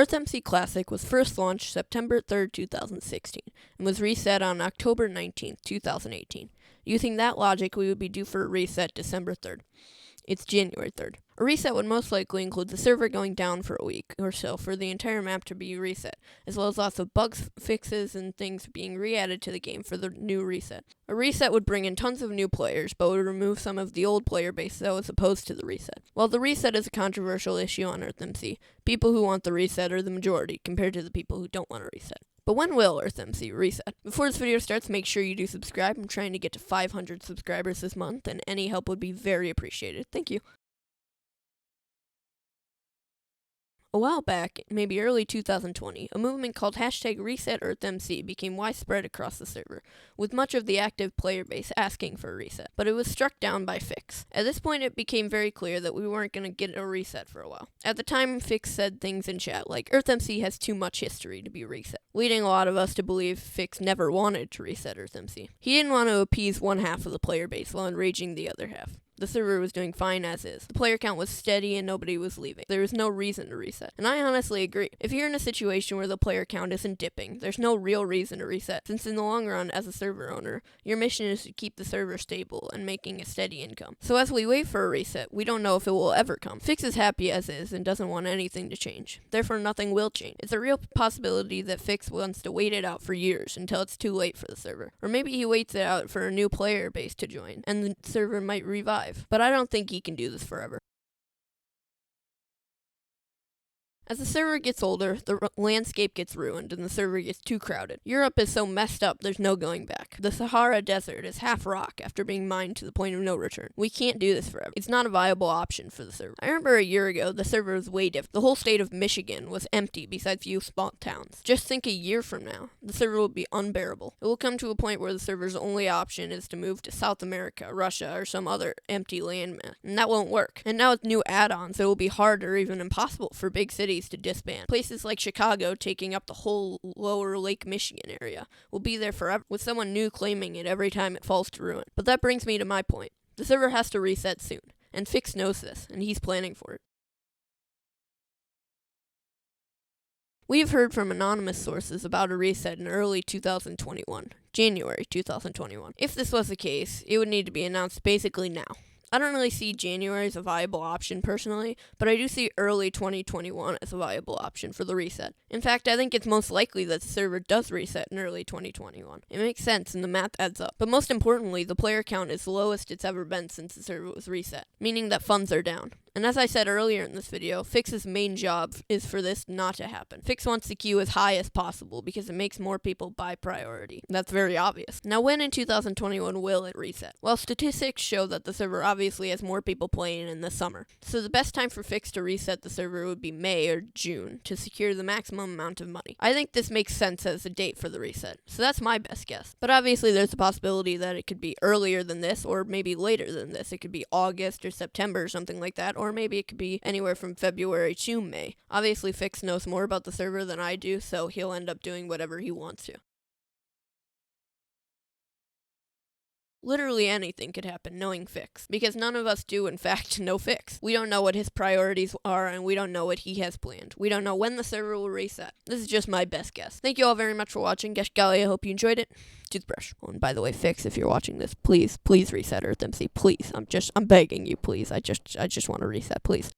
EarthMC Classic was first launched September 3rd, 2016, and was reset on October 19th, 2018. Using that logic, we would be due for a reset December 3rd. It's January 3rd. A reset would most likely include the server going down for a week or so for the entire map to be reset, as well as lots of bugs, fixes, and things being re-added to the game for the new reset. A reset would bring in tons of new players, but would remove some of the old player base that was opposed to the reset. While the reset is a controversial issue on EarthMC, people who want the reset are the majority compared to the people who don't want a reset. But when will EarthMC reset? Before this video starts, make sure you do subscribe. I'm trying to get to 500 subscribers this month, and any help would be very appreciated. Thank you. A while back, maybe early 2020, a movement called #ResetEarthMC became widespread across the server, with much of the active player base asking for a reset, but it was struck down by Fix. At this point, it became very clear that we weren't going to get a reset for a while. At the time, Fix said things in chat like, EarthMC has too much history to be reset, leading a lot of us to believe Fix never wanted to reset EarthMC. He didn't want to appease one half of the player base while enraging the other half. The server was doing fine as is. The player count was steady and nobody was leaving. There was no reason to reset. And I honestly agree. If you're in a situation where the player count isn't dipping, there's no real reason to reset, since in the long run, as a server owner, your mission is to keep the server stable and making a steady income. So as we wait for a reset, we don't know if it will ever come. Fix is happy as is and doesn't want anything to change. Therefore, nothing will change. It's a real possibility that Fix wants to wait it out for years until it's too late for the server. Or maybe he waits it out for a new player base to join, and the server might revive. But I don't think he can do this forever. As the server gets older, the landscape gets ruined and the server gets too crowded. Europe is so messed up there's no going back. The Sahara Desert is half rock after being mined to the point of no return. We can't do this forever. It's not a viable option for the server. I remember a year ago, the server was way different. The whole state of Michigan was empty besides few small towns. Just think a year from now, the server will be unbearable. It will come to a point where the server's only option is to move to South America, Russia, or some other empty landmass. And that won't work. And now with new add-ons, it will be hard or even impossible for big cities to disband. Places like Chicago, taking up the whole lower Lake Michigan area, will be there forever, with someone new claiming it every time it falls to ruin. But that brings me to my point. The server has to reset soon, and Fix knows this, and he's planning for it. We've heard from anonymous sources about a reset in early 2021, January 2021. If this was the case, it would need to be announced basically now. I don't really see January as a viable option personally, but I do see early 2021 as a viable option for the reset. In fact, I think it's most likely that the server does reset in early 2021. It makes sense and the math adds up. But most importantly, the player count is the lowest it's ever been since the server was reset, meaning that funds are down. And as I said earlier in this video, Fix's main job is for this not to happen. Fix wants the queue as high as possible because it makes more people buy priority. That's very obvious. Now, when in 2021 will it reset? Well, statistics show that the server obviously has more people playing in the summer. So the best time for Fix to reset the server would be May or June to secure the maximum amount of money. I think this makes sense as a date for the reset. So that's my best guess. But obviously there's a possibility that it could be earlier than this or maybe later than this. It could be August or September or something like that. Or maybe it could be anywhere from February to May. Obviously, Fix knows more about the server than I do, so he'll end up doing whatever he wants to. Literally anything could happen knowing Fix, because none of us do in fact know Fix. We don't know what his priorities are, and we don't know what he has planned. We don't know when the server will reset. This is just my best guess. Thank you all very much for watching. Gesh Gali, I hope you enjoyed it. Toothbrush. Oh, and by the way, Fix, if you're watching this, please reset EarthMC. Please. I'm begging you, please. I just want to reset, please.